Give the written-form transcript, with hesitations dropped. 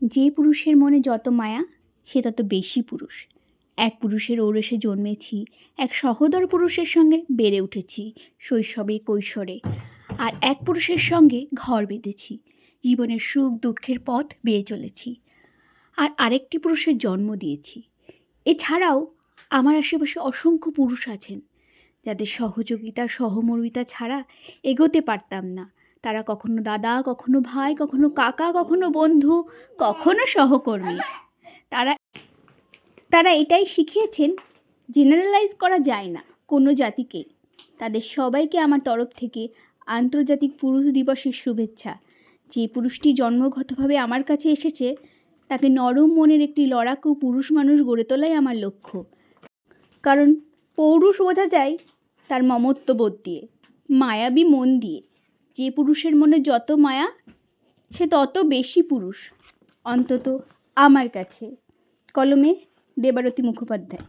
যে পুরুষের মনে যত মায়া সে তত বেশি পুরুষ। এক পুরুষের ঔরসে জন্মেছি, এক সহোদর পুরুষের সঙ্গে বেড়ে উঠেছি শৈশবে কৈশোরে, আর এক পুরুষের সঙ্গে ঘর বেঁধেছি, জীবনের সুখ দুঃখের পথ বেয়ে চলেছি, আর আরেকটি পুরুষের জন্ম দিয়েছি। এছাড়াও আমার আশেপাশে অসংখ্য পুরুষ আছেন যাদের সহযোগিতা সহমর্মিতা ছাড়া এগোতে পারতাম না। তারা কখনো দাদা, কখনো ভাই, কখনো কাকা, কখনো বন্ধু, কখনো সহকর্মী। তারা এটাই শিখিয়েছেন, জেনারেলাইজ করা যায় না কোনো জাতিকেই। তাদের সবাইকে আমার তরফ থেকে আন্তর্জাতিক পুরুষ দিবসের শুভেচ্ছা। যে পুরুষটি জন্মগতভাবে আমার কাছে এসেছে তাকে নরম মনের একটি লড়াকু পুরুষ মানুষ গড়ে তোলাই আমার লক্ষ্য। কারণ পৌরুষ বোঝা যায় তার মমত্ববোধ দিয়ে, মায়াবী মন দিয়ে। যে পুরুষের মনে যত মায়া সে তত বেশি পুরুষ, অন্তত আমার কাছে। কলমে দেবারতী মুখোপাধ্যায়।